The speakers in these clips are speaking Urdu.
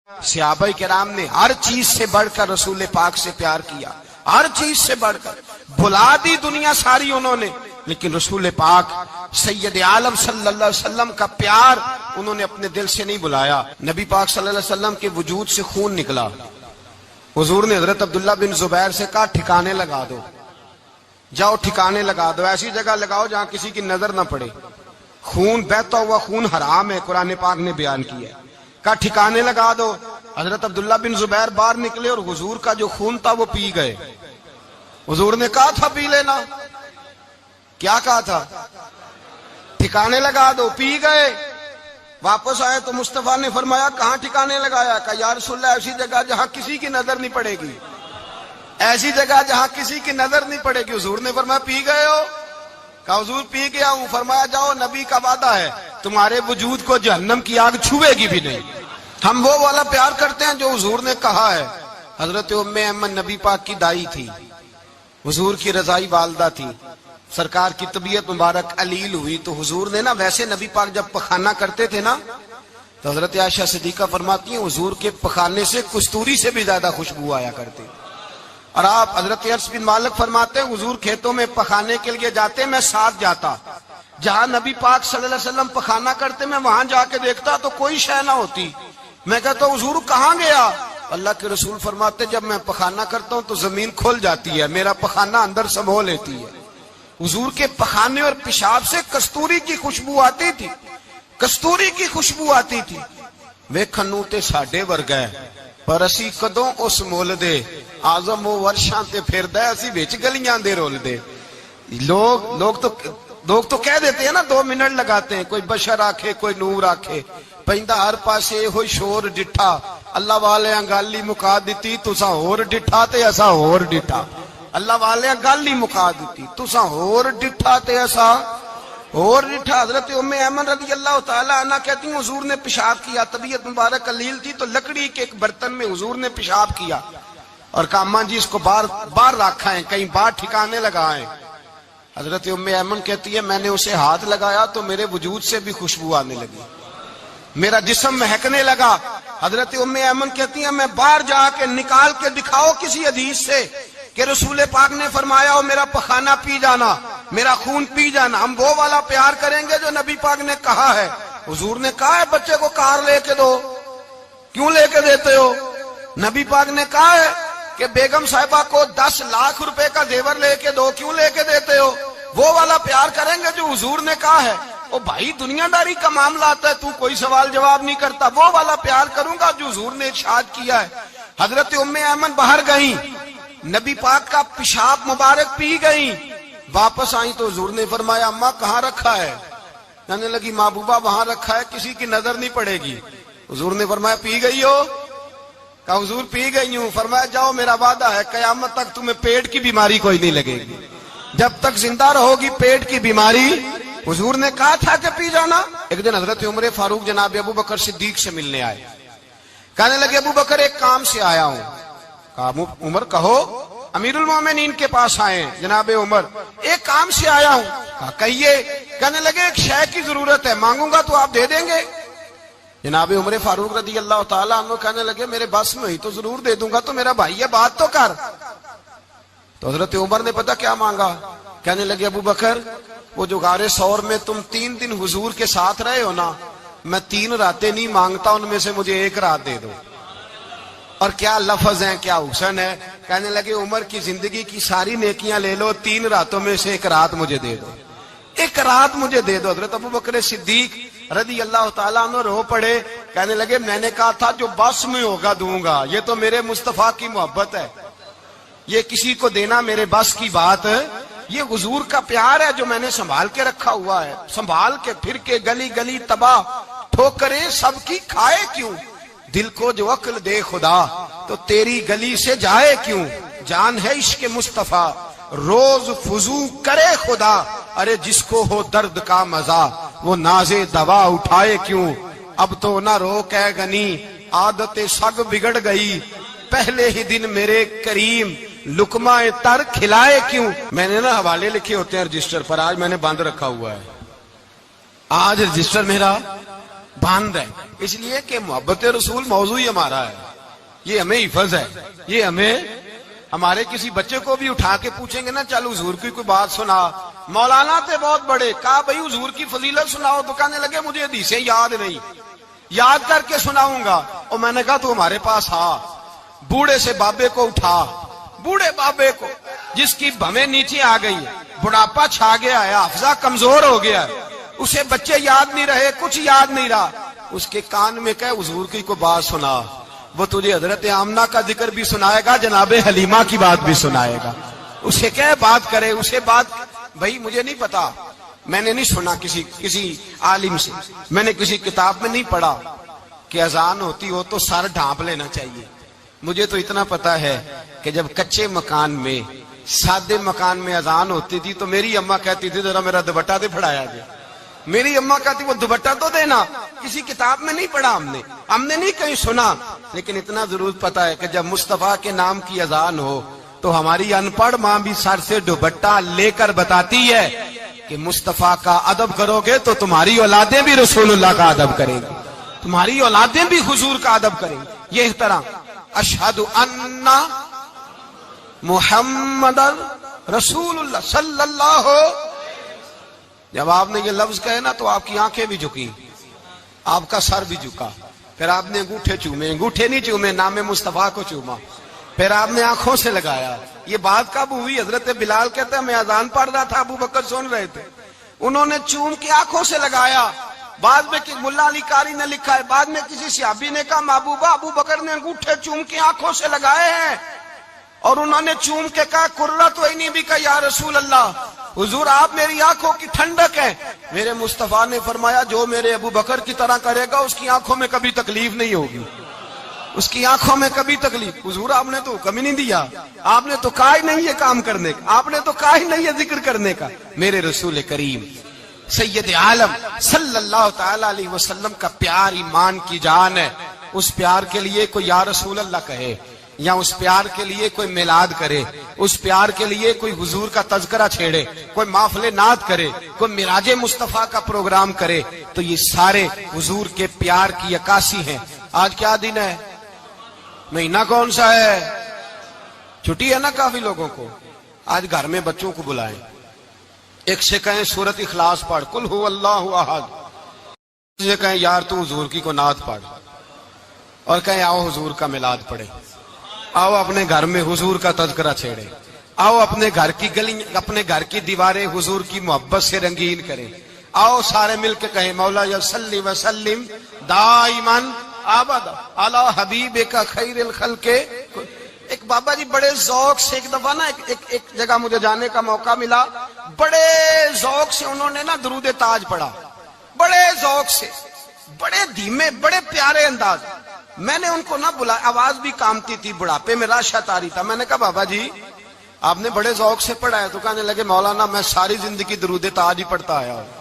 صحابہ کرام نے ہر چیز سے بڑھ کر رسول پاک سے پیار کیا، ہر چیز سے بڑھ کر بھلا دی دنیا ساری انہوں نے، لیکن رسول پاک سید عالم صلی اللہ علیہ وسلم کا پیار انہوں نے اپنے دل سے نہیں بلایا۔ نبی پاک صلی اللہ علیہ وسلم کے وجود سے خون نکلا، حضور نے حضرت عبداللہ بن زبیر سے کہا ٹھکانے لگا دو، جاؤ ٹھکانے لگا دو، ایسی جگہ لگاؤ جہاں کسی کی نظر نہ پڑے، خون بہتا ہوا خون حرام ہے، قرآن پاک نے بیان کیا ہے، کہا ٹھکانے لگا دو۔ حضرت عبداللہ بن زبیر باہر نکلے اور حضور کا جو خون تھا وہ پی گئے۔ حضور نے کہا تھا پی لینا، کیا کہا تھا؟ ٹھکانے لگا دو، پی گئے۔ واپس آئے تو مصطفیٰ نے فرمایا کہاں ٹھکانے لگایا؟ کہا یا رسول اللہ ایسی جگہ جہاں کسی کی نظر نہیں پڑے گی، ایسی جگہ جہاں کسی کی نظر نہیں پڑے گی۔ حضور نے فرمایا پی گئے ہو؟ کہا حضور پی گیا ہوں۔ فرمایا جاؤ، نبی کا وعدہ ہے تمہارے وجود کو جہنم کی آگ چھوئے گی بھی نہیں۔ ہم وہ والا پیار کرتے ہیں جو حضور نے کہا ہے۔ حضرت ام ایمن نبی پاک کی دائی تھی، حضور کی رضائی والدہ تھی، سرکار کی طبیعت مبارک علیل ہوئی تو حضور نے نا، ویسے نبی پاک جب پخانہ کرتے تھے نا تو حضرت عائشہ صدیقہ فرماتی ہیں حضور کے پخانے سے کستوری سے بھی زیادہ خوشبو آیا کرتی۔ اور آپ حضرت انس بن مالک فرماتے ہیں حضور کھیتوں میں پخانے کے لیے جاتے، میں ساتھ جاتا، جہاں نبی پاک صلی اللہ علیہ وسلم پخانہ کرتے میں وہاں جا کے دیکھتا تو کوئی شے نہ ہوتی۔ میں کہتا حضور کہاں گیا؟ اللہ کے رسول فرماتے جب میں پخانہ کرتا ہوں تو زمین کھل جاتی ہے، میرا پخانہ اندر سمو لیتی ہے۔ حضور کے پخانے اور پیشاب سے کستوری کی خوشبو آتی تھی، کستوری کی خوشبو آتی تھی۔ ویکھنوں تے ساڈے ورگا ہے پر اسی کدوں اس مول دے، آزم و ورشاں تے پھردا ہے اسی وچ گلیاں دے رول دے۔ لوگ تو کہہ دیتے ہیں نا 2 منٹ لگاتے ہیں، کوئی بشر آکھے کوئی نور آکھے، پیندا ہر پاسے ہوئی شور ڈٹھا، اللہ والے گل ہی مکا دیتی، تساں ہور ڈٹھا تے اساں ہور ڈٹھا، اللہ والے گل ہی مکا دیتی، تساں ہور ڈٹھا تے اساں ہور ڈٹھا۔ حضرت ام ایمن رضی اللہ تعالی عنہ کہتی ہیں حضور نے پیشاب کیا، طبیعت مبارک علیل تھی تو لکڑی کے ایک برتن میں حضور نے پیشاب کیا اور کہا اماں جی اس کو باہر رکھا ہے، کہیں باہر ٹھکانے لگائیں۔ حضرت ام ایمن کہتی ہے میں نے اسے ہاتھ لگایا تو میرے وجود سے بھی خوشبو آنے لگی، میرا جسم مہکنے لگا۔ حضرت ام ایمن کہتی ہیں میں باہر جا کے نکال کے دکھاؤ کسی حدیث سے کہ رسول پاک نے فرمایا ہو میرا پخانہ پی جانا، میرا خون پی جانا۔ ہم وہ والا پیار کریں گے جو نبی پاک نے کہا ہے۔ حضور نے کہا ہے بچے کو کار لے کے دو، کیوں لے کے دیتے ہو؟ نبی پاک نے کہا ہے کہ بیگم صاحبہ کو 10 لاکھ روپے کا زیور لے کے دو، کیوں لے کے دیتے ہو؟ وہ والا پیار کریں گے جو حضور نے کہا ہے۔ او بھائی دنیا داری کا معاملہ آتا ہے، تو کوئی سوال جواب نہیں کرتا، وہ والا پیار کروں گا جو حضور نے ارشاد کیا ہے۔ حضرت ام ایمن باہر گئیں، نبی پاک کا پیشاب مبارک پی گئیں، واپس آئیں تو حضور نے فرمایا اماں کہاں رکھا ہے؟ کہنے لگی محبوبہ وہاں رکھا ہے، کسی کی نظر نہیں پڑے گی۔ حضور نے فرمایا پی گئی ہو؟ کہا حضور پی گئی ہوں۔ فرمایا جاؤ میرا وعدہ ہے قیامت تک تمہیں پیٹ کی بیماری کوئی نہیں لگے گی، جب تک زندہ رہو گی پیٹ کی بیماری۔ حضور نے کہا تھا کہ پی جانا۔ ایک دن حضرت عمر فاروق جناب ابو بکر صدیق سے ملنے آئے، کہنے لگے ابو بکر ایک کام سے آیا ہوں۔ کہا عمر کہو۔ امیر المومنین کے پاس آئے جناب عمر، ایک کام سے آیا ہوں۔ کہا کہیے۔ کہنے لگے ایک شے کی ضرورت ہے، مانگوں گا تو آپ دے دیں گے؟ جناب عمر فاروق رضی اللہ تعالیٰ عنہ کہنے لگے میرے بس میں ہی تو ضرور دے دوں گا، تو میرا بھائی ہے بات تو کر۔ تو حضرت عمر نے پتہ کیا مانگا؟ کہنے لگے ابو بکر وہ جو غار ثور میں تم 3 دن حضور کے ساتھ رہے ہو نا، میں 3 راتیں نہیں مانگتا، ان میں سے مجھے 1 رات دے دو۔ اور کیا لفظ ہیں، کیا حسن ہے۔ کہنے لگے عمر کی زندگی کی ساری نیکیاں لے لو، 3 راتوں میں سے 1 رات مجھے دے دو، 1 رات مجھے دے دو۔ حضرت ابو بکر صدیق رضی اللہ تعالیٰ عنہ رو پڑے، کہنے لگے میں نے کہا تھا جو بس میں ہوگا دوں گا، یہ تو میرے مصطفیٰ کی محبت ہے، یہ کسی کو دینا میرے بس کی بات ہے، یہ حضور کا پیار ہے جو میں نے سنبھال کے رکھا ہوا ہے، سنبھال کے پھر کے گلی گلی تباہ ٹھوکریں سب کی کھائے کیوں، دل کو جو عقل دے خدا تو تیری گلی سے جائے کیوں، جان ہے عشق مصطفیٰ روز فضو کرے خدا، ارے جس کو ہو درد کا مزہ وہ نازے دوا اٹھائے کیوں، اب تو نہ روک ہے غنی عادت سگ بگڑ گئی، پہلے ہی دن میرے کریم لقمہ تر کھلائے کیوں۔ میں نے نا حوالے لکھے ہوتے ہیں رجسٹر پر، آج میں نے بند رکھا ہوا ہے، آج رجسٹر میرا بند ہے، اس لیے کہ محبت رسول موضوع ہی ہمارا ہے، یہ ہمیں حفظ ہے، یہ ہمیں ہمارے کسی بچے کو بھی اٹھا کے پوچھیں گے نا چل حضور کی کوئی بات سنا، مولانا تھے بہت بڑے، کہا بھائی حضور کی فضیلت سناؤ، تو کہنے لگے مجھے حدیثیں یاد نہیں، یاد کر کے سناؤں گا۔ اور میں نے کہا تو ہمارے پاس آ، بوڑھے سے بابے کو اٹھا، بوڑھے بابے کو جس کی بھویں نیچے آ گئی، بڑھاپا چھا گیا ہے، حافظہ کمزور ہو گیا ہے، اسے بچے یاد نہیں رہے، کچھ یاد نہیں رہا، اس کے کان میں کہے حضور کی کوئی بات سنا، وہ تجھے حضرت آمنہ کا ذکر بھی سنائے گا، جناب حلیمہ کی بات بھی سنائے گا، اسے کہے بات کرے، اسے بات۔ بھائی مجھے نہیں پتا، میں نے نہیں سنا کسی عالم سے، میں نے کسی کتاب میں نہیں پڑھا کہ اذان ہوتی ہو تو سر ڈھانپ لینا چاہیے۔ مجھے تو اتنا پتا ہے کہ جب کچے مکان میں، سادے مکان میں اذان ہوتی تھی تو میری اماں کہتی تھی ذرا میرا دوپٹہ دے پھڑایا جائے، میری اماں کہتی وہ دوپٹہ تو دینا، کسی کتاب میں نہیں پڑھا ہم نے نہیں کہیں سنا، لیکن اتنا ضرور پتا ہے کہ جب مصطفیٰ کے نام کی اذان ہو تو ہماری ان پڑھ ماں بھی سر سے دوپٹہ لے کر بتاتی ہے کہ مصطفیٰ کا ادب کرو گے تو تمہاری اولادیں بھی رسول اللہ کا ادب کریں گی، تمہاری اولادیں بھی حضور کا ادب کریں گی۔ یہ احترام، اشہد ان محمد رسول اللہ صلی اللہ ہو۔ جب آپ نے یہ لفظ کہے نا تو آپ کی آنکھیں بھی جھکی، آپ کا سر بھی جھکا، پھر آپ نے انگوٹھے چومے، انگوٹھے نہیں چومے، نام مصطفیٰ کو چوما، پھر آپ نے آنکھوں سے لگایا۔ یہ بات کب ہوئی؟ حضرت بلال کہتے ہیں میں اذان پڑھ رہا تھا، ابو بکر سن رہے تھے، انہوں نے چوم کے آنکھوں سے لگایا۔ بعد میں ملا علی قاری نے لکھا ہے، بعد میں کسی صحابی نے کہا محبوبہ ابو بکر نے انگوٹھے چوم کے آنکھوں سے لگائے ہیں، اور انہوں نے چوم کے کہا قرۃ عینی بک یا رسول اللہ، حضور آپ میری آنکھوں کی ٹھنڈک ہے۔ میرے مصطفیٰ نے فرمایا جو میرے ابو بکر کی طرح کرے گا اس کی آنکھوں میں کبھی تکلیف نہیں ہوگی، اس کی آنکھوں میں کبھی تکلیف۔ حضور آپ نے تو حکم ہی نہیں دیا، آپ نے تو کہا ہی نہیں یہ کام کرنے کا، آپ نے تو کہا ہی نہیں یہ ذکر کرنے کا۔ میرے رسول کریم سید عالم صلی اللہ تعالی علیہ وسلم کا پیار ایمان کی جان ہے، اس پیار کے لیے کوئی یا رسول اللہ کہے، یا اس پیار کے لیے کوئی میلاد کرے، اس پیار کے لیے کوئی حضور کا تذکرہ چھیڑے، کوئی محفل نعت کرے، کوئی معراج مصطفیٰ کا پروگرام کرے، تو یہ سارے حضور کے پیار کی عکاسی ہیں۔ آج کیا دن ہے؟ مہینہ کون سا ہے؟ چھٹی ہے نا کافی لوگوں کو۔ آج گھر میں بچوں کو بلائیں، ایک سے کہیں سورت اخلاص پڑھ، قل هو اللہ احد، سے کہیں یار تو حضور کی کو نعت پڑھ، اور کہیں آؤ حضور کا میلاد پڑھے، آؤ اپنے گھر میں حضور کا تذکرہ چھیڑے، آؤ اپنے گھر کی گلی، اپنے گھر کی دیواریں حضور کی محبت سے رنگین کریں، آؤ سارے مل کے کہیں مولا یا صلی وسلم دائما ابدا علی حبیبک خیر الخلق۔ ایک بابا جی بڑے ذوق سے، ایک دفعہ نا ایک جگہ مجھے جانے کا موقع ملا، بڑے ذوق سے انہوں نے نا درود تاج پڑھا، بڑے ذوق سے، بڑے دھیمے، بڑے پیارے انداز۔ میں نے ان کو نہ بلایا، آواز بھی کامتی تھی، بڑھاپے میں راشت آ رہی تھا۔ میں نے کہا بابا جی آپ نے بڑے ذوق سے پڑھا ہے، تو کہنے لگے مولانا میں ساری زندگی درود تاج ہی پڑھتا آیا ہوں۔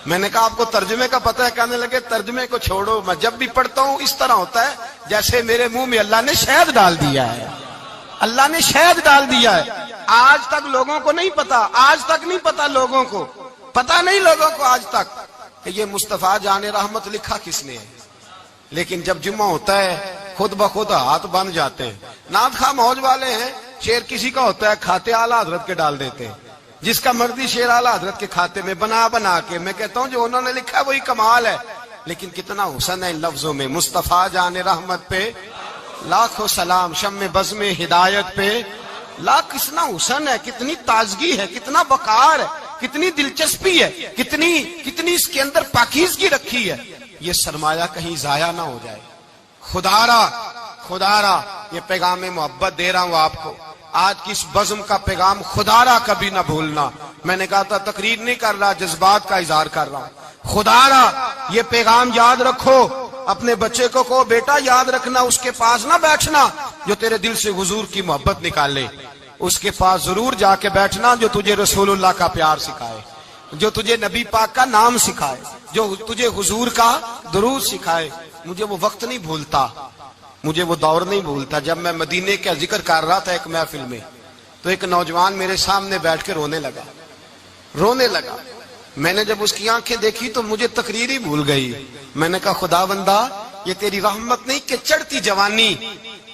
میں نے کہا آپ کو ترجمے کا پتہ ہے؟ کہنے لگے ترجمے کو چھوڑو، میں جب بھی پڑھتا ہوں اس طرح ہوتا ہے جیسے میرے منہ میں اللہ نے شہد ڈال دیا ہے، اللہ نے شہد ڈال دیا ہے۔ آج تک لوگوں کو نہیں پتا، آج تک نہیں پتا لوگوں کو، پتا نہیں لوگوں کو آج تک کہ یہ مصطفیٰ جان رحمت لکھا کس نے ہے۔ لیکن جب جمعہ ہوتا ہے خود بخود ہاتھ بن جاتے ہیں۔ نعت خواہ موج والے ہیں، شعر کسی کا ہوتا ہے کھاتے اعلیٰ حضرت کے ڈال دیتے ہیں، جس کا مرضی شعر اعلیٰ حضرت کے کھاتے میں بنا کے۔ میں کہتا ہوں جو انہوں نے لکھا ہے وہی کمال ہے، لیکن کتنا حسن ہے ان لفظوں میں۔ مصطفیٰ جان رحمت پہ لاکھوں سلام، شمع بزم ہدایت پہ لاکھ، کتنا حسن ہے، کتنی تازگی ہے، کتنا وقار ہے، کتنی دلچسپی ہے، کتنی اس کے اندر پاکیزگی رکھی ہے۔ یہ سرمایہ کہیں ضائع نہ ہو جائے۔ خدا را یہ پیغام محبت دے رہا ہوں آپ کو، آج کی اس بزم کا پیغام خدا را کبھی نہ بھولنا۔ میں نے کہا تھا تقریر نہیں کر رہا، جذبات کا اظہار کر رہا ہوں۔ خدا را یہ پیغام یاد رکھو، اپنے بچے کو کہو بیٹا یاد رکھنا، اس کے پاس نہ بیٹھنا جو تیرے دل سے حضور کی محبت نکالے، اس کے پاس ضرور جا کے بیٹھنا جو تجھے رسول اللہ کا پیار سکھائے، جو تجھے نبی پاک کا نام سکھائے، جو تجھے حضور کا درود سکھائے۔ مجھے وہ وقت نہیں بھولتا، مجھے وہ دور نہیں بھولتا جب میں مدینے کا ذکر کر رہا تھا ایک محفل میں، تو ایک نوجوان میرے سامنے بیٹھ کے رونے لگا۔ میں نے جب اس کی آنکھیں دیکھی تو مجھے تقریر ہی بھول گئی. میں نے کہا خدا بندہ یہ تیری رحمت نہیں کہ چڑھتی جوانی،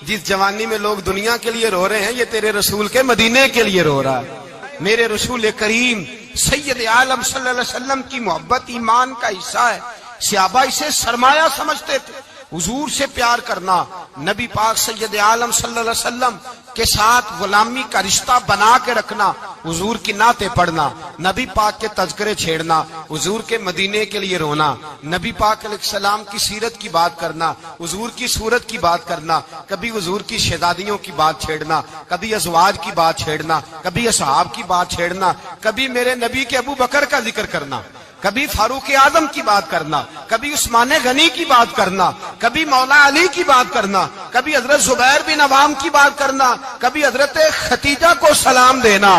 جس جوانی میں لوگ دنیا کے لیے رو رہے ہیں یہ تیرے رسول کے مدینے کے لیے رو رہا ہے. میرے رسول کریم سید عالم صلی اللہ علیہ وسلم کی محبت ایمان کا حصہ ہے. صحابہ اسے سرمایہ سمجھتے تھے. حضور سے پیار کرنا، نبی پاک سید عالم صلی اللہ علیہ وسلم کے ساتھ غلامی کا رشتہ بنا کے رکھنا، حضور کی نعتیں پڑھنا، نبی پاک کے تذکرے چھیڑنا، حضور کے مدینے کے لیے رونا، نبی پاک علیہ السلام کی سیرت کی بات کرنا، حضور کی صورت کی بات کرنا، کبھی حضور کی شہزادیوں کی بات چھیڑنا، کبھی ازواج کی بات چھیڑنا، کبھی اصحاب کی بات چھیڑنا، کبھی میرے نبی کے ابو بکر کا ذکر کرنا، کبھی فاروق اعظم کی بات کرنا، کبھی عثمان غنی کی بات کرنا، کبھی مولا علی کی بات کرنا، کبھی حضرت زبیر بن عوام کی بات کرنا، کبھی حضرت خدیجہ کو سلام دینا،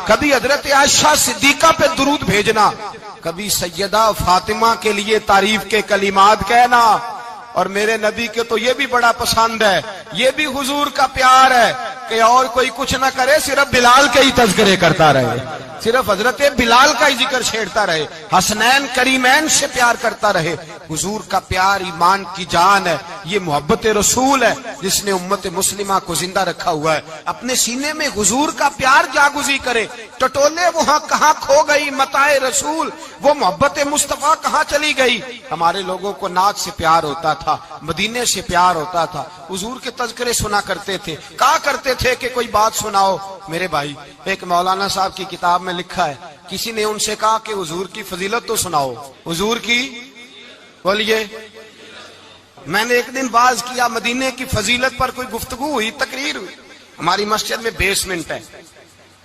کبھی حضرت عائشہ صدیقہ پہ درود بھیجنا، کبھی سیدہ فاطمہ کے لیے تعریف کے کلمات کہنا. اور میرے نبی کے تو یہ بھی بڑا پسند ہے، یہ بھی حضور کا پیار ہے کہ اور کوئی کچھ نہ کرے، صرف بلال کے ہی تذکرے کرتا رہے، صرف حضرت بلال کا ہی ذکر چھیڑتا رہے، حسنین کریمین سے پیار کرتا رہے. حضور کا پیار ایمان کی جان ہے. یہ محبت رسول ہے جس نے امت مسلمہ کو زندہ رکھا ہوا ہے. اپنے سینے میں حضور کا پیار جاگزی کرے. ٹٹولے وہاں کہاں کھو گئی متاع رسول، وہ محبت مصطفیٰ کہاں چلی گئی. ہمارے لوگوں کو نعت سے پیار ہوتا تھا، مدینے سے پیار ہوتا تھا، حضور کے تذکرے سنا کرتے تھے. کہا کرتے تھے کہ کوئی بات سناؤ. میرے بھائی، ایک مولانا صاحب کی کتاب میں لکھا ہے، کسی نے ان سے کہا کہ حضور کی فضیلت تو سناؤ. حضور کی بولیے. میں نے ایک دن باز کیا، مدینے کی فضیلت پر کوئی گفتگو ہوئی، تقریر ہوئی. ہماری مسجد میں بیسمنٹ ہے.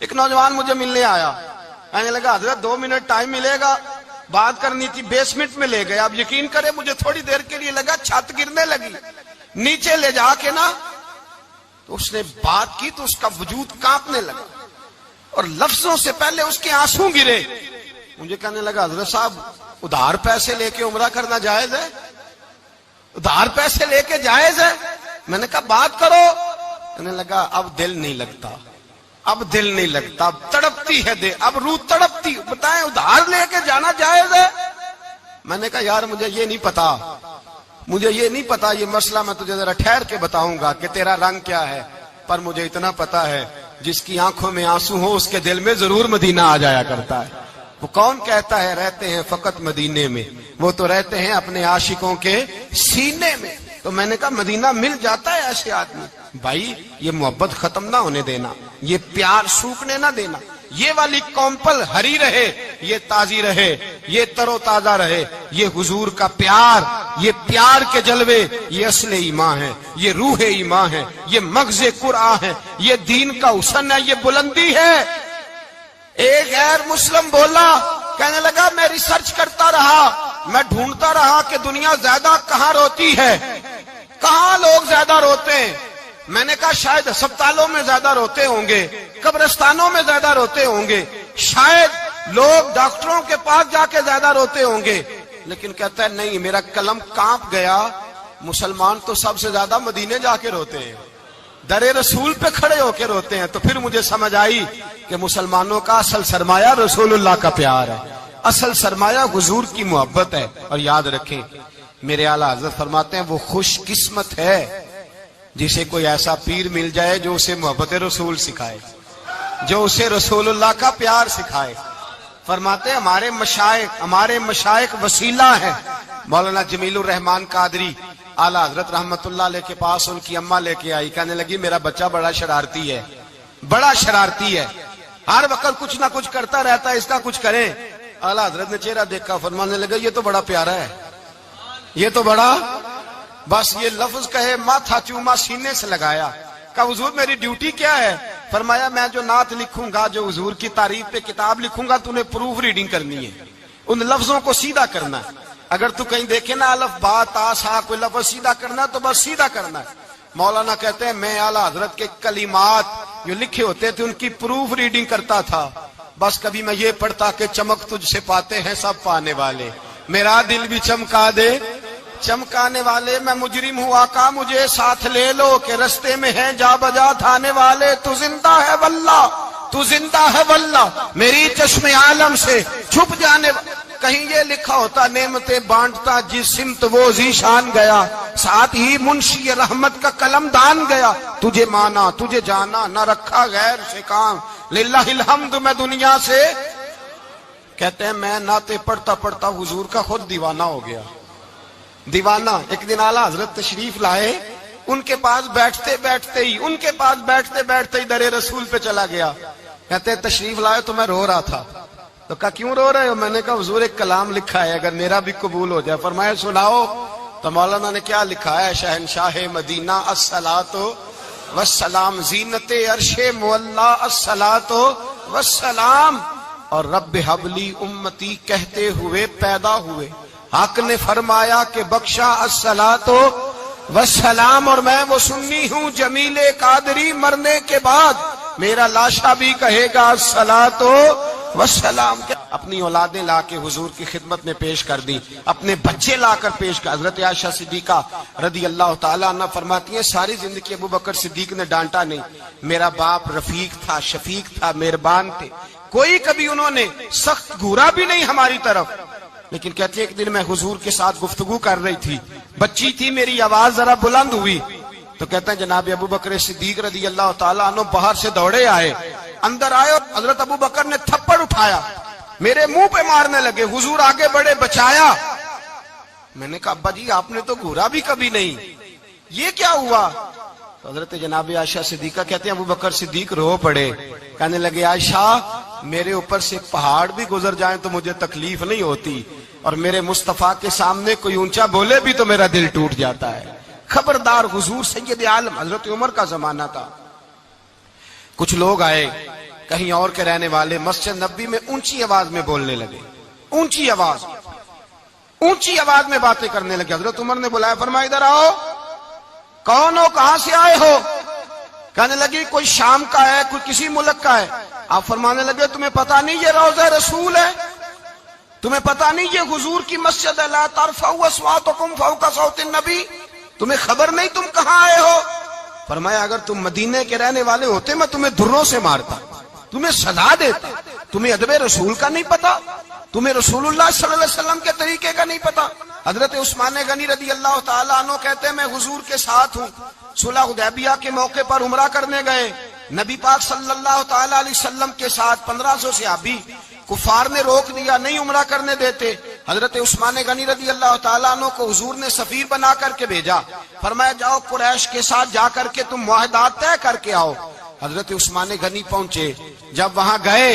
ایک نوجوان مجھے ملنے آیا، کہنے لگا حضرت 2 منٹ ٹائم ملے گا، بات کرنی تھی. بیسمنٹ میں لے گیا. اب یقین کرے مجھے تھوڑی دیر کے لیے لگا چھت گرنے لگی. نیچے لے جا کے نا تو اس نے بات کی تو اس کا وجود کانپنے لگا اور لفظوں سے پہلے اس کے آنسو گرے. مجھے کہنے لگا حضرت صاحب ادھار پیسے لے کے عمرہ کرنا جائز ہے؟ ادھار پیسے لے کے جائز ہے؟ میں نے کہا بات کرو. کہنے لگا اب دل نہیں لگتا، اب دل نہیں لگتا، اب تڑپتی ہے دل، اب روح تڑپتی. بتائیں ادھار لے کے جانا جائز ہے؟ میں نے کہا یار مجھے یہ نہیں پتا، مجھے یہ نہیں پتا یہ مسئلہ، میں تجھے ذرا ٹھہر کے بتاؤں گا کہ تیرا رنگ کیا ہے. پر مجھے اتنا پتا ہے جس کی آنکھوں میں آنسو ہو اس کے دل میں ضرور مدینہ آ جایا کرتا ہے. وہ کون کہتا ہے رہتے ہیں فقط مدینے میں؟ وہ تو رہتے ہیں اپنے عاشقوں کے سینے میں. تو میں نے کہا مدینہ مل جاتا ہے ایسے آدمی. بھائی یہ محبت ختم نہ ہونے دینا، یہ پیار سوکھنے نہ دینا. یہ والی کومپل ہری رہے، یہ تازی رہے، یہ تر و تازہ رہے. یہ حضور کا پیار، یہ پیار کے جلوے، یہ اصل ایمان ہے، یہ روح ایمان ہے، یہ مغز قرآن ہے، یہ دین کا حسن ہے، یہ بلندی ہے. ایک غیر مسلم بولا، کہنے لگا میں ریسرچ کرتا رہا، میں ڈھونڈتا رہا کہ دنیا زیادہ کہاں روتی ہے، کہاں لوگ زیادہ روتے ہیں. میں نے کہا شاید ہسپتالوں میں زیادہ روتے ہوں گے، قبرستانوں میں زیادہ روتے ہوں گے، شاید لوگ ڈاکٹروں کے پاس جا کے زیادہ روتے ہوں گے. لیکن کہتا ہے نہیں، میرا قلم کانپ گیا، مسلمان تو سب سے زیادہ مدینے جا کے روتے ہیں، در رسول پہ کھڑے ہو کے روتے ہیں. تو پھر مجھے سمجھ آئی کہ مسلمانوں کا اصل سرمایہ رسول اللہ کا پیار ہے، اصل سرمایہ حضور کی محبت ہے. اور یاد رکھیں میرے اعلیٰ حضرت فرماتے ہیں وہ خوش قسمت ہے جسے کوئی ایسا پیر مل جائے جو اسے محبت رسول سکھائے، جو اسے رسول اللہ کا پیار سکھائے. فرماتے ہیں ہمارے مشائخ وسیلہ ہیں. مولانا جمیل الرحمان قادری اعلیٰ حضرت رحمت اللہ علیہ کے پاس ان کی اماں لے کے آئی. کہنے لگی میرا بچہ بڑا شرارتی ہے، بڑا شرارتی ہے، ہر وقت کچھ نہ کچھ کرتا رہتا ہے، اس کا کچھ کریں. اعلیٰ حضرت نے چہرہ دیکھا، فرمانے لگا یہ تو بڑا پیارا ہے، یہ تو بڑا، بس یہ لفظ کہے ماتھا چوما سینے سے لگایا. کہا حضور میری ڈیوٹی کیا ہے؟ فرمایا میں جو نعت لکھوں گا، جو حضور کی تعریف پہ کتاب لکھوں گا، تو نے پروف ریڈنگ کرنی ہے، ان لفظوں کو سیدھا کرنا ہے. اگر تو کہیں دیکھے نا الف با تا سا کوئی لفظ سیدھا کرنا تو بس سیدھا کرنا ہے. مولانا کہتے ہیں میں اعلیٰ حضرت کے کلمات جو لکھے ہوتے تھے ان کی پروف ریڈنگ کرتا تھا. بس کبھی میں یہ پڑھتا کہ چمک تجھ سے پاتے ہیں سب پانے والے، میرا دل بھی چمکا دے چمکانے والے. میں مجرم ہوں آقا مجھے ساتھ لے لو کہ رستے میں ہیں جا بجا تھانے والے. تو زندہ ہے واللہ تو زندہ ہے واللہ میری چشم عالم سے چھپ جانے کہیں یہ لکھا ہوتا نعمتیں بانٹتا جس سمت وہ ذیشان گیا ساتھ ہی منشی رحمت کا قلم دان گیا تجھے مانا تجھے جانا نہ رکھا غیر سے کام للہ الحمد میں دنیا سے کہتے ہیں میں نعتیں پڑھتا پڑھتا حضور کا خود دیوانہ ہو گیا دیوانہ ایک دن اعلیٰ حضرت تشریف لائے ان کے پاس بیٹھتے بیٹھتے ہی در رسول پہ چلا گیا کہتے ہیں تشریف لائے تو میں رو رہا تھا تو کہا کیوں رو رہے ہو میں نے کہا حضور ایک کلام لکھا ہے اگر میرا بھی قبول ہو جائے فرمایا سناؤ تو مولانا نے کیا لکھا ہے شہنشاہ مدینہ الصلاۃ والسلام زینت عرش مولا الصلاۃ والسلام اور رب حبلی امتی کہتے ہوئے پیدا ہوئے حق نے فرمایا کہ بخشا الصلاۃ والسلام اور میں وہ سنی ہوں جمیل قادری مرنے کے بعد میرا لاشا بھی کہے گا الصلاۃ والسلام اپنی اولادیں لا کے حضور کی خدمت میں پیش کر دی اپنے بچے لا کر پیش کر حضرت عائشہ صدیقہ رضی اللہ تعالیٰ عنہ فرماتی ہیں ساری زندگی ابو بکر صدیق نے ڈانٹا نہیں میرا باپ رفیق تھا شفیق تھا مہربان تھے کوئی کبھی انہوں نے سخت گھورا بھی نہیں ہماری طرف لیکن کہتے ہیں ایک دن میں حضور کے ساتھ گفتگو کر رہی تھی بچی تھی میری آواز ذرا بلند ہوئی تو کہتے ہیں جناب ابو بکر صدیق رضی اللہ تعالیٰ عنہ باہر سے دوڑے آئے اندر آئے اور حضرت ابو بکر نے تھپڑ اٹھایا میرے منہ پہ مارنے لگے حضور آگے بڑھے بچایا میں نے کہا ابا جی آپ نے تو گھورا بھی کبھی نہیں یہ کیا ہوا تو حضرت جناب عائشہ صدیقہ کہتے ہیں ابو بکر صدیق رو پڑے کہنے لگے عائشہ میرے اوپر سے پہاڑ بھی گزر جائیں تو مجھے تکلیف نہیں ہوتی اور میرے مصطفیٰ کے سامنے کوئی اونچا بولے بھی تو میرا دل ٹوٹ جاتا ہے خبردار حضور سید عالم حضرت عمر کا زمانہ تھا کچھ لوگ آئے کہیں اور کے رہنے والے مسجد نبی میں اونچی آواز میں بولنے لگے اونچی آواز میں باتیں کرنے لگے حضرت عمر نے بلایا فرمایا ادھر آؤ کون ہو کہاں سے آئے ہو کہنے لگی کوئی شام کا ہے کوئی کسی ملک کا ہے آپ فرمانے لگے تمہیں پتا نہیں یہ روضہ رسول ہے تمہیں پتا نہیں یہ حضور کی مسجد ہے لا ترفعوا اصواتکم فوق صوت النبی تمہیں خبر نہیں تم کہاں آئے ہو فرمایا اگر تم مدینے کے رہنے والے ہوتے میں تمہیں دھروں سے مارتا تمہیں سزا دیتا تمہیں ادب رسول کا نہیں پتا تمہیں رسول اللہ صلی اللہ علیہ وسلم کے طریقے کا نہیں پتا حضرت عثمان غنی رضی اللہ تعالیٰ عنہ کہتے ہیں میں حضور کے ساتھ ہوں صلح حدیبیہ کے موقع پر عمرہ کرنے گئے نبی پاک صلی اللہ تعالیٰ علیہ وسلم کے ساتھ 1500 صحابی کفار نے روک دیا نہیں عمرہ کرنے دیتے حضرت عثمان غنی رضی اللہ تعالیٰ عنہ کو حضور نے سفیر بنا کر کے بھیجا فرمایا جاؤ قریش کے ساتھ جا کر کے تم معاہدات طے کر کے آؤ حضرت عثمان غنی پہنچے جب وہاں گئے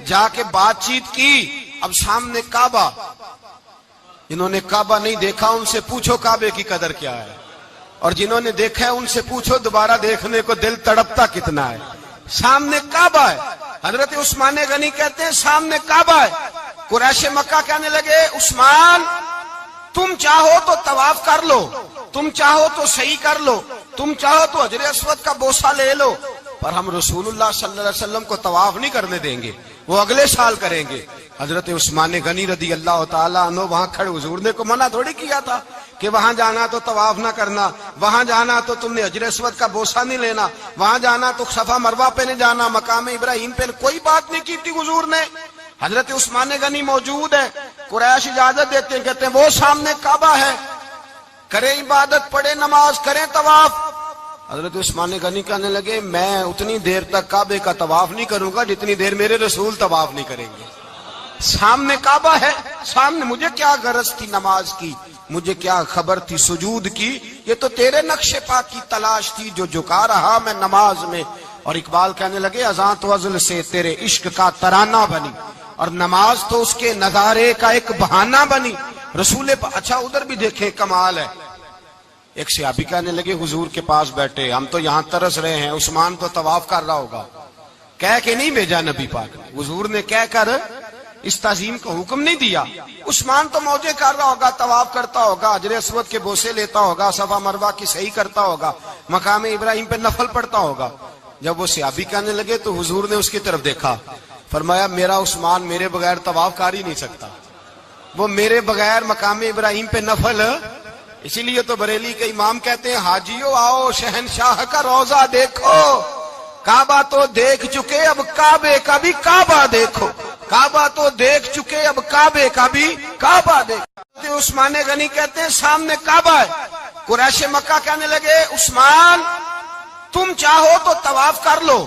جا کے بات چیت کی اب سامنے کعبہ جنہوں نے کعبہ نہیں دیکھا ان سے پوچھو کعبے کی قدر کیا ہے اور جنہوں نے دیکھا ہے ان سے پوچھو دوبارہ دیکھنے کو دل تڑپتا کتنا ہے سامنے کعبہ ہے حضرت عثمان غنی کہتے ہیں سامنے کعبہ ہے قریش مکہ کہنے لگے عثمان تم چاہو تو طواف کر لو تم چاہو تو صحیح کر لو تم چاہو تو حجر اسود کا بوسہ لے لو پر ہم رسول اللہ صلی اللہ علیہ وسلم کو طواف نہیں کرنے دیں گے وہ اگلے سال کریں گے حضرت عثمان غنی رضی اللہ تعالیٰ عنہ وہاں کھڑے حضور نے کو منع تھوڑی کیا تھا کہ وہاں جانا تو طواف نہ کرنا وہاں جانا تو تم نے حجر اسود کا بوسہ نہیں لینا وہاں جانا تو صفا مروہ پہ نہیں جانا مقام ابراہیم پہ کوئی بات نہیں کی تھی حضور نے حضرت عثمان غنی موجود ہے قریش اجازت دیتے ہیں کہتے ہیں وہ سامنے کعبہ ہے کریں عبادت پڑھیں نماز کریں طواف حضرت عثمان غنی کہنے لگے میں اتنی دیر تک کعبے کا طواف نہیں کروں گا جتنی دیر میرے رسول طواف نہیں کریں گے سامنے کعبہ ہے سامنے مجھے کیا غرض تھی نماز کی مجھے کیا خبر تھی سجود کی یہ تو تیرے نقش پا کی تلاش تھی جو جھکا رہا میں نماز میں اور اقبال کہنے لگے اذان تو ازل سے تیرے عشق کا ترانہ بنی اور نماز تو اس کے نظارے کا ایک بہانہ بنی رسول اچھا ادھر بھی دیکھیں کمال ہے ایک صحابی کہنے لگے حضور کے پاس بیٹھے ہم تو یہاں ترس رہے ہیں عثمان تو طواف کر رہا ہوگا کہہ کے نہیں بھیجا نبی پاک حضور نے کہہ کر اس تعظیم کا حکم نہیں دیا عثمان تو موجے کر رہا ہوگا طواف کرتا ہوگا حجر اسود کے بوسے لیتا ہوگا صفا مروہ کی صحیح کرتا ہوگا مقام ابراہیم پہ نفل پڑتا ہوگا جب وہ صحابی کہنے لگے تو حضور نے اس کی طرف دیکھا فرمایا میرا عثمان میرے بغیر طواف کر ہی نہیں سکتا وہ میرے بغیر مقام ابراہیم پہ نفل اسی لیے تو بریلی کے امام کہتے ہیں حاجیو آؤ شہنشاہ کا روضہ دیکھو کعبہ تو دیکھ چکے اب کعبے کا بھی کعبہ دیکھو، کعبہ تو دیکھ چکے اب کعبے کا بھی کعبہ دیکھو۔ عثمان غنی کہتے ہیں سامنے کعبہ ہے، قریش مکہ کہنے لگے عثمان تم چاہو تو طواف کر لو،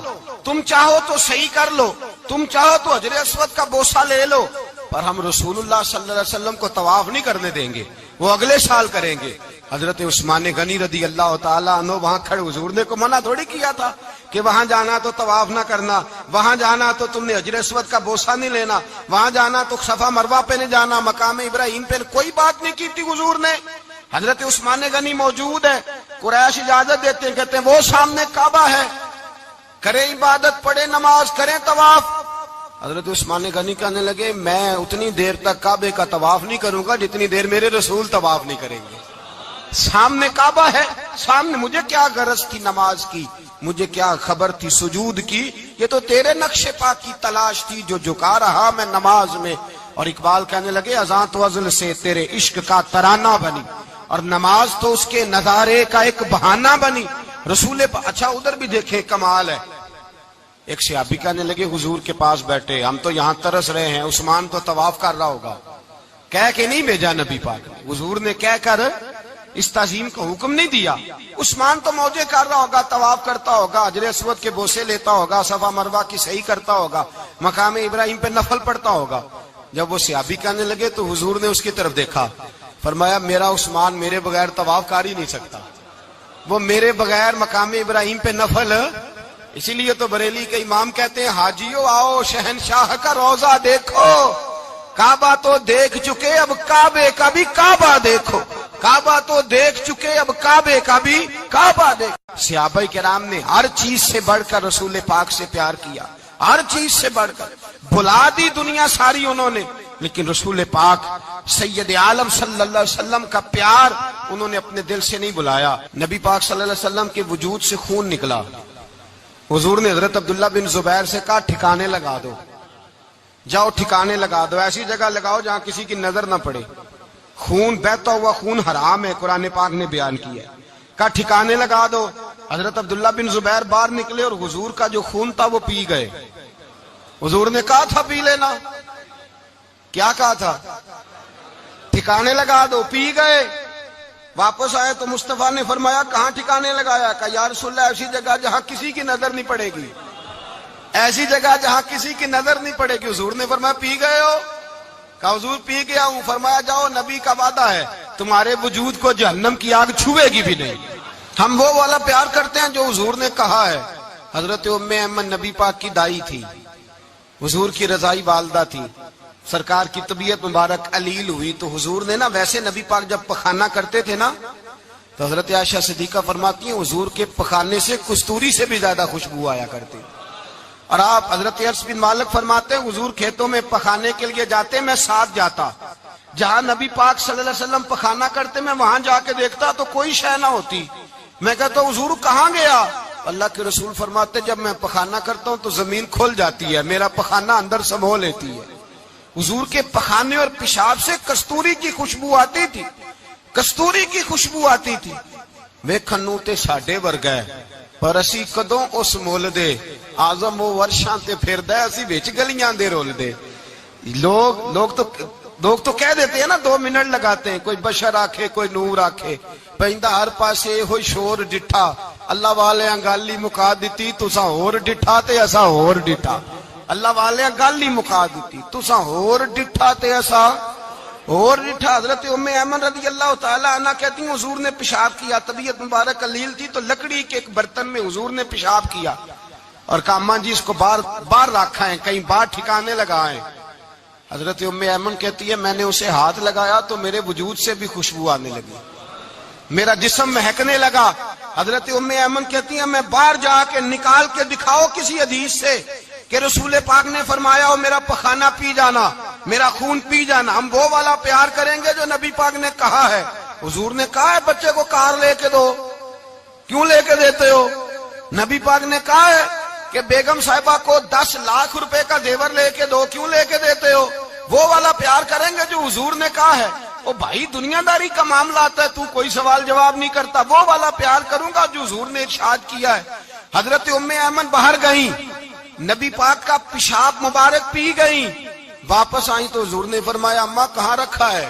تم چاہو تو صحیح کر لو، تم چاہو تو حجر اسود کا بوسہ لے لو، پر ہم رسول اللہ صلی اللہ علیہ وسلم کو طواف نہیں کرنے دیں گے، وہ اگلے سال کریں گے۔ حضرت عثمان غنی رضی اللہ تعالیٰ عنہ وہاں کھڑے، حضور نے کو منع تھوڑی کیا تھا کہ وہاں جانا تو طواف نہ کرنا، وہاں جانا تو تم نے حجر اسود کا بوسہ نہیں لینا، وہاں جانا تو صفا مروہ پہ نہیں جانا، مقام ابراہیم پہ کوئی بات نہیں کی تھی حضور نے۔ حضرت عثمان غنی موجود ہے، قریش اجازت دیتے ہیں، کہتے ہیں وہ سامنے کعبہ ہے، کریں عبادت، پڑھیں نماز، کریں طواف۔ حضرت عثمان غنی کہنے لگے میں اتنی دیر تک کعبے کا طواف نہیں کروں گا جتنی دیر میرے رسول طواف نہیں کریں گے۔ سامنے کعبہ ہے، سامنے، مجھے کیا غرض تھی نماز کی، مجھے کیا خبر تھی سجود کی، یہ تو تیرے نقش پا کی تلاش تھی جو جھکا رہا میں نماز میں۔ اور اقبال کہنے لگے اذان تو ازل سے تیرے عشق کا ترانہ بنی، اور نماز تو اس کے نظارے کا ایک بہانہ بنی۔ رسول اچھا ادھر بھی دیکھیں کمال ہے، ایک صحابی کہنے لگے حضور کے پاس بیٹھے ہم تو یہاں ترس رہے ہیں، عثمان تو طواف کر رہا ہوگا، کہہ کے نہیں بھیجا نبی پاک نے، حضور نے کہہ کر اس تعظیم کا حکم نہیں دیا، عثمان تو موجے کر رہا ہوگا، طواف کرتا ہوگا، حجر اسود کے بوسے لیتا ہوگا، صفا مروہ کی صحیح کرتا ہوگا، مقام ابراہیم پہ نفل پڑھتا ہوگا۔ جب وہ صحابی کہنے لگے تو حضور نے اس کی طرف دیکھا، فرمایا میرا عثمان میرے بغیر طواف کر ہی نہیں سکتا، وہ میرے بغیر مقام ابراہیم پہ نفل۔ اسی لیے تو بریلی کے امام کہتے ہیں حاجیو آؤ شہنشاہ کا روضہ دیکھو، کعبہ تو دیکھ چکے اب کعبے کا بھی کعبہ دیکھو، کعبہ تو دیکھ چکے اب کعبے کا بھی کعبہ دیکھو۔ صحابہ کرام نے ہر چیز سے بڑھ کر رسول پاک سے پیار کیا، ہر چیز سے بڑھ کر، بھلا دی دنیا ساری انہوں نے، لیکن رسول پاک سید عالم صلی اللہ علیہ وسلم کا پیار انہوں نے اپنے دل سے نہیں بلایا۔ نبی پاک صلی اللہ علیہ وسلم کے وجود سے خون نکلا، حضور نے حضرت عبداللہ بن زبیر سے کہا ٹھکانے لگا دو، جاؤ ٹھکانے لگا دو، ایسی جگہ لگاؤ جہاں کسی کی نظر نہ پڑے، خون بہتا ہوا خون حرام ہے، قرآن پاک نے بیان کیا ہے، کہا ٹھکانے لگا دو۔ حضرت عبداللہ بن زبیر باہر نکلے اور حضور کا جو خون تھا وہ پی گئے۔ حضور نے کہا تھا پی لینا، کیا کہا تھا؟ ٹھکانے لگا دو، پی گئے۔ واپس آئے تو مصطفیٰ نے فرمایا کہاں ٹھکانے لگایا؟ کہا یا رسول اللہ ایسی جگہ جہاں کسی کی نظر نہیں پڑے گی، ایسی جگہ جہاں کسی کی نظر نہیں پڑے گی۔ حضور نے فرمایا پی گئے ہو؟ کہا حضور پی گیا ہوں۔ فرمایا جاؤ نبی کا وعدہ ہے تمہارے وجود کو جہنم کی آگ چھوئے گی بھی نہیں۔ ہم وہ والا پیار کرتے ہیں جو حضور نے کہا ہے۔ حضرت ام ایمن نبی پاک کی دائی تھی، حضور کی رضائی والدہ تھی، سرکار کی طبیعت مبارک علیل ہوئی تو حضور نے نا، ویسے نبی پاک جب پخانہ کرتے تھے نا تو حضرت عائشہ صدیقہ فرماتی ہیں حضور کے پخانے سے کستوری سے بھی زیادہ خوشبو آیا کرتی۔ اور آپ حضرت انس بن مالک فرماتے ہیں حضور کھیتوں میں پخانے کے لیے جاتے میں ساتھ جاتا، جہاں نبی پاک صلی اللہ علیہ وسلم پخانہ کرتے میں وہاں جا کے دیکھتا تو کوئی شے نہ ہوتی، میں کہتا حضور کہاں گیا؟ اللہ کے رسول فرماتے جب میں پخانہ کرتا ہوں تو زمین کھل جاتی ہے، میرا پخانہ اندر سمو لیتی ہے۔ حضور کے پخانے اور پیشاب سے کستوری کی خوشبو آتی تھی، کستوری کی خوشبو آتی تھی۔ ویکھنوں تے ساڈے ورگا ہے پر اسی کدوں اس مول دے، آزم وہ ورشاں تے پھردا ہے اسی وچ گلیاں دے رول دے۔ لوگ تو کہہ دیتے ہیں نا 2 منٹ لگاتے ہیں، کوئی بشر آکھے کوئی نور آکھے، پیندا ہر پاسے ہوئی شور ڈٹھا، اللہ والے گالی مکا دیتی تساں ہور ڈٹھا تے اساں ہور ڈٹھا، اللہ والے گالی مکا دیتی تساں ہور ڈٹھا تے اساں اور ڈٹھا۔ حضرت ام ایمن رضی اللہ تعالی عنہ کہتی ہیں حضور نے پیشاب کیا، طبیعت مبارک علیل تھی تو لکڑی کے ایک برتن میں حضور نے پیشاب کیا اور کہا اماں جی اس کو باہر رکھا ہے، کہیں باہر ٹھکانے لگائیں۔ حضرت ام ایمن کہتی ہے میں نے اسے ہاتھ لگایا تو میرے وجود سے بھی خوشبو آنے لگی، میرا جسم مہکنے لگا۔ حضرت ام ایمن کہتی ہیں میں باہر جا کے نکال کے دکھاؤ کسی حدیث سے کہ رسول پاک نے فرمایا ہو میرا پخانہ پی جانا، میرا خون پی جانا، ہم وہ والا پیار کریں گے جو نبی پاک نے کہا ہے۔ حضور نے کہا ہے بچے کو کار لے کے دو، کیوں لے کے دیتے ہو؟ نبی پاک نے کہا ہے کہ بیگم صاحبہ کو 10 لاکھ روپے کا زیور لے کے دو، کیوں لے کے دیتے ہو؟ وہ والا پیار کریں گے جو حضور نے کہا ہے۔ او بھائی دنیا داری کا معاملہ آتا ہے تو کوئی سوال جواب نہیں کرتا، وہ والا پیار کروں گا جو حضور نے ارشاد کیا ہے۔ حضرت ام ایمن باہر گئیں، نبی پاک کا پیشاب مبارک پی گئیں، واپس آئیں تو حضور نے فرمایا اماں کہاں رکھا ہے؟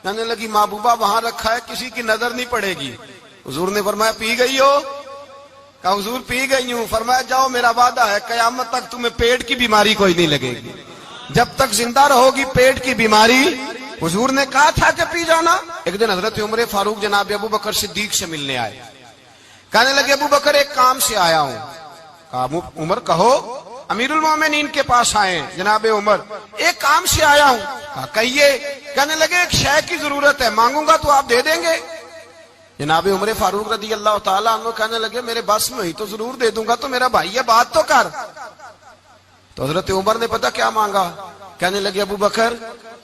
کہنے لگی محبوبہ وہاں رکھا ہے، کسی کی نظر نہیں پڑے گی۔ حضور نے فرمایا پی گئی ہو؟ کہا حضور پی گئی ہوں۔ فرمایا جاؤ میرا وعدہ ہے قیامت تک تمہیں پیٹ کی بیماری کوئی نہیں لگے گی، جب تک زندہ رہو گی پیٹ کی بیماری۔ حضور نے کہا تھا کہ پی جانا۔ ایک دن حضرت عمر فاروق جناب ابو بکر صدیق سے ملنے آئے، کہنے لگے ابو بکر ایک کام سے آیا ہوں۔ کہا عمر کہو۔ امیر المومنین کے پاس آئے جناب عمر، ایک کام سے آیا ہوں۔ کہا کہیے۔ کہنے لگے ایک شے کی ضرورت ہے، مانگوں گا تو آپ دے دیں گے؟ جناب عمر فاروق رضی اللہ تعالیٰ عنہ کہنے لگے میرے بس میں ہی تو ضرور دے دوں گا، تو میرا بھائی ہے بات تو کر۔ تو حضرت عمر نے پتہ کیا مانگا؟ کہنے لگے ابو بکر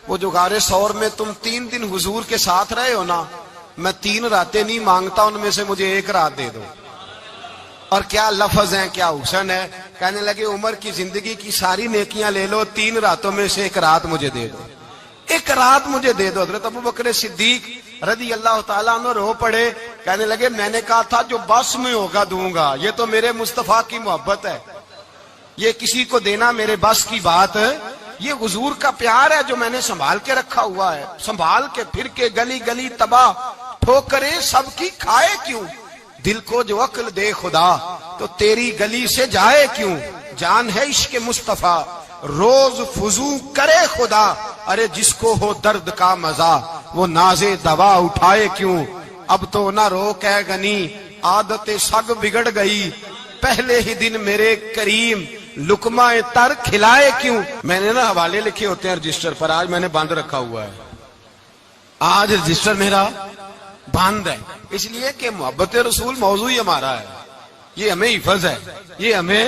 وہ جو غار ثور میں تم 3 دن حضور کے ساتھ رہے ہو نا، میں 3 راتیں نہیں مانگتا، ان میں سے مجھے 1 رات دے دو۔ اور کیا لفظ ہیں، کیا حسن ہے۔ کہنے لگے عمر کی زندگی کی ساری نیکیاں لے لو، 3 راتوں میں سے 1 رات مجھے دے دو، 1 رات مجھے دے دو۔ حضرت ابو بکر صدیق رضی اللہ تعالیٰ عنہ رو پڑے، کہنے لگے میں نے کہا تھا جو بس میں ہوگا دوں گا، یہ تو میرے مصطفیٰ کی محبت ہے، یہ کسی کو دینا میرے بس کی بات ہے، یہ حضور کا پیار ہے جو میں نے سنبھال کے رکھا ہوا ہے، سنبھال کے پھر کے گلی گلی تباہ ٹھوکریں سب کی کھائے کیوں، دل کو جو عقل دے خدا تو تیری گلی سے جائے کیوں، جان ہے عشق مصطفیٰ روز فضو کرے خدا، ارے جس کو ہو درد کا مزہ وہ ناز دوا اٹھائے کیوں، اب تو نہ روک ہے غنی عادت سگ بگڑ گئی، پہلے ہی دن میرے کریم لقمہ تر کھلائے کیوں۔ میں نے نا حوالے لکھے ہوتے ہیں رجسٹر پر، آج میں نے بند رکھا ہوا ہے، آج رجسٹر میرا بند ہے، اس لیے کہ محبت رسول موضوع ہی ہمارا ہے، یہ ہمیں حفظ ہے، یہ ہمیں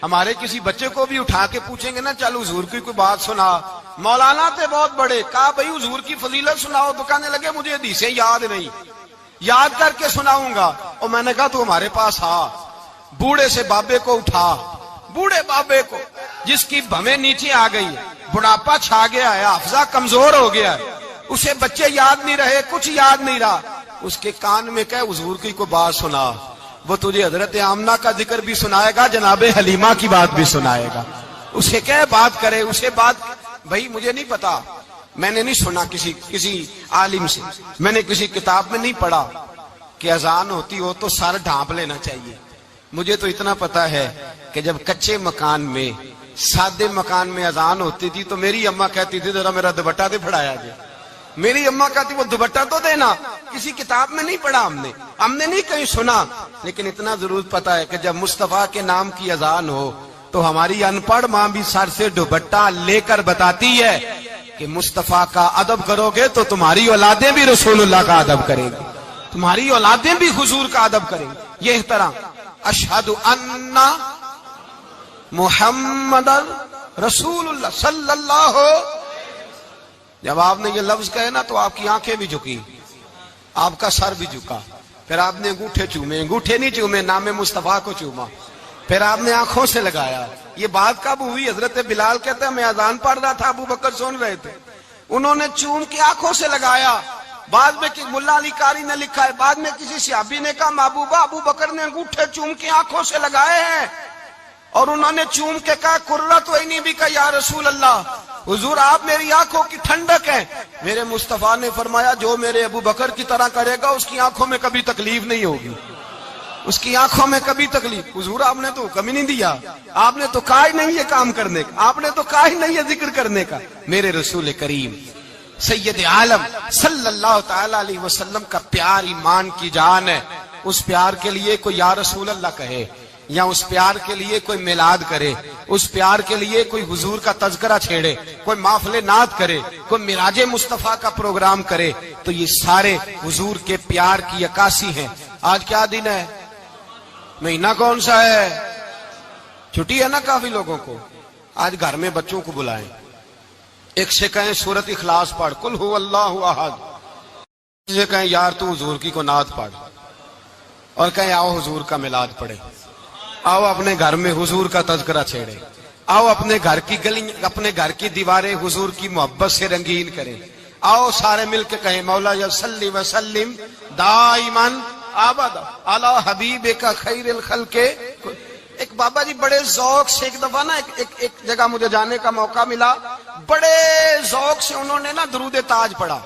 ہمارے کسی بچے کو بھی اٹھا کے پوچھیں گے نا چل حضور کی کوئی بات سنا، مولانا تھے بہت بڑے، کہا بھائی حضور کی فضیلت سناؤ، تو کہنے لگے مجھے حدیثیں یاد نہیں، یاد کر کے سناؤں گا۔ اور میں نے کہا تو ہمارے پاس آ، بوڑھے سے بابے کو اٹھا، بوڑھے بابے کو جس کی بھویں نیچے آ گئی، بڑھاپا چھا گیا ہے، حافظہ کمزور ہو گیا ہے، اسے بچے یاد نہیں رہے، کچھ یاد نہیں رہا، اس کے کان میں کہے حضور کی کوئی بات سنا، وہ تجھے حضرت آمنہ کا ذکر بھی سنائے گا، جناب حلیمہ کی بات بھی سنائے گا، اسے کہے بات کرے، اسے بات بھائی مجھے نہیں پتا، میں نے نہیں سنا کسی عالم سے، میں نے کسی کتاب میں نہیں پڑھا کہ اذان ہوتی ہو تو سر ڈھانپ لینا چاہیے، مجھے تو اتنا پتا ہے کہ جب کچے مکان میں سادے مکان میں اذان ہوتی تھی تو میری اماں کہتی تھی ذرا میرا دوپٹہ دے پھڑایا جائے، میری اماں کہتی وہ دوپٹہ تو دینا، کسی کتاب میں نہیں پڑھا ہم نے نہیں کہیں سنا، لیکن اتنا ضرور پتا ہے کہ جب مصطفیٰ کے نام کی اذان ہو تو ہماری ان پڑھ ماں بھی سر سے دوپٹہ لے کر بتاتی ہے کہ مصطفیٰ کا ادب کرو گے تو تمہاری اولادیں بھی رسول اللہ کا ادب کریں گی، تمہاری اولادیں بھی حضور کا ادب کریں گی، یہ احترام۔ اشہد ان محمد رسول اللہ صلی اللہ ہو، جب آپ نے یہ لفظ کہے نا تو آپ کی آنکھیں بھی جھکی، آپ کا سر بھی جھکا، پھر آپ نے انگوٹھے چومے، انگوٹھے نہیں چومے، نام مصطفیٰ کو چوما، پھر آپ نے آنکھوں سے لگایا۔ یہ بات کب ہوئی؟ حضرت بلال کہتے ہیں میں اذان پڑھ رہا تھا، ابو بکر سن رہے تھے، انہوں نے چوم کے آنکھوں سے لگایا۔ بعد میں ملا علی قاری نے لکھا ہے، بعد میں کسی صحابی نے کہا محبوبہ ابو بکر نے انگوٹھے چوم کے آنکھوں سے لگائے ہیں، اور انہوں نے چوم کے کہا قرۃ عینی بک یا رسول اللہ، حضور آپ میری آنکھوں کی ٹھنڈک ہیں۔ میرے مصطفیٰ نے فرمایا جو میرے ابو بکر کی طرح کرے گا اس کی آنکھوں میں کبھی تکلیف نہیں ہوگی، اس کی آنکھوں میں کبھی تکلیف۔ حضور آپ نے تو حکم ہی نہیں دیا، آپ نے تو کہا ہی نہیں یہ کام کرنے کا، آپ نے تو کہا ہی نہیں یہ ذکر کرنے کا۔ میرے رسول کریم سید عالم صلی اللہ تعالی علیہ وسلم کا پیار ایمان کی جان ہے، اس پیار کے لیے کوئی یا رسول اللہ کہے، یا اس پیار کے لیے کوئی میلاد کرے، اس پیار کے لیے کوئی حضور کا تذکرہ چھیڑے، کوئی محفل نعت کرے، کوئی معراج مصطفیٰ کا پروگرام کرے، تو یہ سارے حضور کے پیار کی عکاسی ہیں۔ آج کیا دن ہے؟ مہینہ کون سا ہے؟ چھٹی ہے نا کافی لوگوں کو، آج گھر میں بچوں کو بلائیں، ایک سے کہیں سورۃ اخلاص پڑھ، قل هو اللہ احد، سے کہیں یار تو حضور کی کو نعت پڑھ، اور کہیں آؤ حضور کا میلاد پڑھے، آؤ اپنے گھر میں حضور کا تذکرہ چھیڑے، آؤ اپنے گھر کی گلی اپنے گھر کی دیواریں حضور کی محبت سے رنگین کریں، آؤ سارے مل کے کہیں مولا یا صلی وسلم دائماً آباد اعلی حبیب کا خیر الخلق کے ایک بابا جی بڑے ذوق سے ایک دفعہ نا ایک جگہ مجھے جانے کا موقع ملا، بڑے ذوق سے انہوں نے نا درود تاج پڑھا،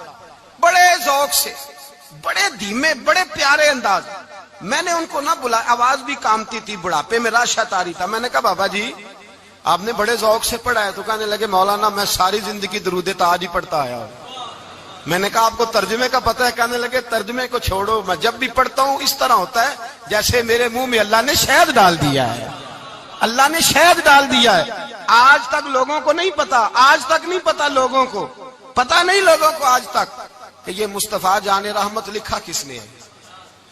بڑے ذوق سے، بڑے دھیمے، بڑے پیارے انداز۔ میں نے ان کو نہ بلایا، آواز بھی کامتی تھی، بڑھاپے میں راشت آ رہی تھا۔ میں نے کہا بابا جی آپ نے بڑے ذوق سے پڑھا ہے؟ تو کہنے لگے مولانا میں ساری زندگی درود تاج ہی پڑھتا آیا ہوں۔ میں نے کہا آپ کو ترجمے کا پتہ ہے؟ کہنے لگے ترجمے کو چھوڑو، میں جب بھی پڑھتا ہوں اس طرح ہوتا ہے جیسے میرے منہ میں اللہ نے شہد ڈال دیا ہے، اللہ نے شہد ڈال دیا ہے۔ آج تک لوگوں کو نہیں پتا، آج تک نہیں پتا لوگوں کو، پتا نہیں لوگوں کو آج تک کہ یہ مصطفیٰ جان رحمت لکھا کس نے ہے۔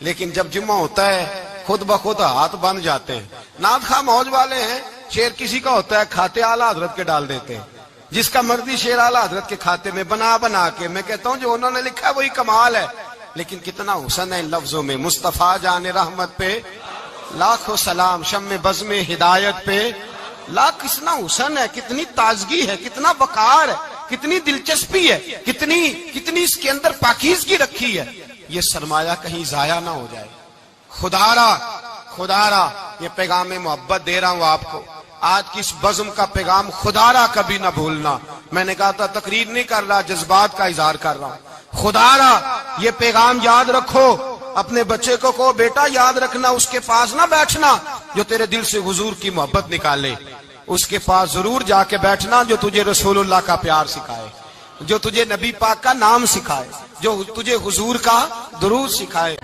لیکن جب جمعہ ہوتا ہے خود بخود ہاتھ بن جاتے ہیں۔ نعت خواہ موج والے ہیں، شعر کسی کا ہوتا ہے کھاتے اعلیٰ حضرت کے ڈال دیتے ہیں، جس کا مرضی شعر اعلیٰ حضرت کے کھاتے میں بنا کے۔ میں کہتا ہوں جو انہوں نے لکھا ہے وہی کمال ہے، لیکن کتنا حسن ہے ان لفظوں میں۔ مصطفیٰ جان رحمت پہ لاکھوں سلام، شم بزم ہدایت پہ لاکھ، کتنا حسن ہے، کتنی تازگی ہے، کتنا وقار ہے، کتنی دلچسپی ہے، کتنی اس کے اندر پاکیزگی رکھی ہے۔ یہ سرمایہ کہیں ضائع نہ ہو جائے۔ خدا را یہ پیغام محبت دے رہا ہوں آپ کو، آج کی اس بزم کا پیغام خدا را کبھی نہ بھولنا۔ میں نے کہا تھا تقریر نہیں کر رہا، جذبات کا اظہار کر رہا ہوں۔ خدا را یہ پیغام یاد رکھو، اپنے بچے کو کہو بیٹا یاد رکھنا، اس کے پاس نہ بیٹھنا جو تیرے دل سے حضور کی محبت نکالے، اس کے پاس ضرور جا کے بیٹھنا جو تجھے رسول اللہ کا پیار سکھائے، جو تجھے نبی پاک کا نام سکھائے، جو تجھے حضور کا درود سکھائے۔